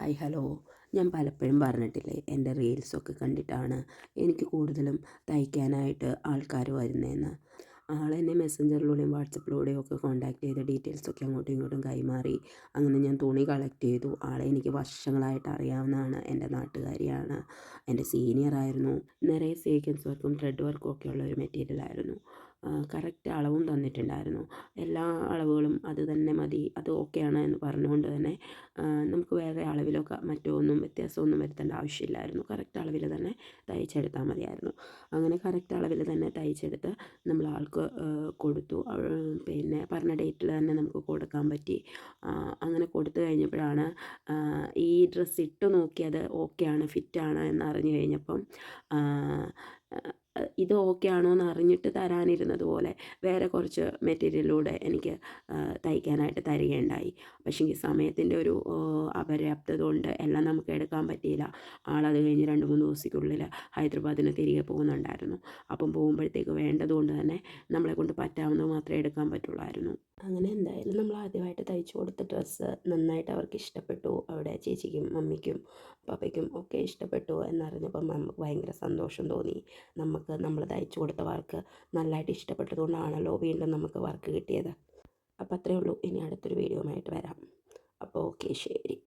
Hi hello. ഞാൻ പലപ്പോഴും പറഞ്ഞിട്ടില്ലേ, എൻ്റെ റീൽസൊക്കെ കണ്ടിട്ടാണ് എനിക്ക് കൂടുതലും തയ്ക്കാനായിട്ട് ആൾക്കാർ വരുന്നതെന്ന്. ആളെന്നെ മെസ്സഞ്ചറിലൂടെയും വാട്സപ്പിലൂടെയും ഒക്കെ കോൺടാക്ട് ചെയ്ത് ഡീറ്റെയിൽസൊക്കെ അങ്ങോട്ടും ഇങ്ങോട്ടും കൈമാറി. അങ്ങനെ ഞാൻ തുണി കളക്ട് ചെയ്തു. ആളെ എനിക്ക് വർഷങ്ങളായിട്ട് അറിയാവുന്നതാണ്, എൻ്റെ നാട്ടുകാരിയാണ്, എൻ്റെ സീനിയറായിരുന്നു. നിറയെ സീക്വൻസ് വർക്കും ത്രെഡ് വർക്കും ഒക്കെ ഉള്ള ഒരു മെറ്റീരിയലായിരുന്നു. കറക്റ്റ് അളവും തന്നിട്ടുണ്ടായിരുന്നു. എല്ലാ അളവുകളും അത് തന്നെ മതി, അത് ഓക്കെയാണ് എന്ന് പറഞ്ഞുകൊണ്ട് തന്നെ നമുക്ക് വേറെ അളവിലോ മറ്റോ ഒന്നും വ്യത്യാസമൊന്നും വരുത്തേണ്ട ആവശ്യമില്ലായിരുന്നു. കറക്റ്റ് അളവിൽ തന്നെ തയ്ച്ചെടുത്താൽ മതിയായിരുന്നു. അങ്ങനെ കറക്റ്റ് അളവിൽ തന്നെ തയ്ച്ചെടുത്ത് നമ്മൾ ആൾക്ക് കൊടുത്തു. പിന്നെ പറഞ്ഞ ഡേറ്റിൽ തന്നെ നമുക്ക് കൊടുക്കാൻ പറ്റി. അങ്ങനെ കൊടുത്തു കഴിഞ്ഞപ്പോഴാണ് ഈ ഡ്രസ്സ് ഇട്ട് നോക്കി അത് ഓക്കെയാണ്, ഫിറ്റാണ് എന്നറിഞ്ഞു കഴിഞ്ഞപ്പം ഇത് ഓക്കെ ആണോ എന്ന് അറിഞ്ഞിട്ട് തരാനിരുന്നത് പോലെ വേറെ കുറച്ച് മെറ്റീരിയലിലൂടെ എനിക്ക് തയ്ക്കാനായിട്ട് തരികയുണ്ടായി. പക്ഷേ സമയത്തിൻ്റെ ഒരു അപര്യാപ്തത കൊണ്ട് എല്ലാം നമുക്ക് എടുക്കാൻ പറ്റിയില്ല. ആളത് കഴിഞ്ഞ് 2-3 ദിവസത്തിനുള്ളിൽ ഹൈദരാബാദിന് തിരികെ പോകുന്നുണ്ടായിരുന്നു. അപ്പം പോകുമ്പോഴത്തേക്ക് വേണ്ടതുകൊണ്ട് തന്നെ നമ്മളെക്കൊണ്ട് പറ്റാവുന്നത് മാത്രമേ എടുക്കാൻ പറ്റുള്ളായിരുന്നു. അങ്ങനെ എന്തായാലും നമ്മൾ ആദ്യമായിട്ട് തയ്ച്ചു കൊടുത്ത ഡ്രസ്സ് നന്നായിട്ട് അവർക്ക് ഇഷ്ടപ്പെട്ടു. അവിടെ ചേച്ചിക്കും മമ്മിക്കും പപ്പയ്ക്കും ഒക്കെ ഇഷ്ടപ്പെട്ടു എന്നറിഞ്ഞപ്പം നമുക്ക് ഭയങ്കര സന്തോഷം തോന്നി. നമ്മൾ തയ്ച്ചു കൊടുത്ത വർക്ക് നല്ലതായിട്ട് ഇഷ്ടപ്പെട്ടതുകൊണ്ടാണല്ലോ വീണ്ടും നമുക്ക് വർക്ക് കിട്ടിയത്. അപ്പോൾ അത്രയേ ഉള്ളൂ. ഇനി അടുത്തൊരു വീഡിയോ ആയിട്ട് വരാം. അപ്പോൾ ഓക്കെ, ശരി.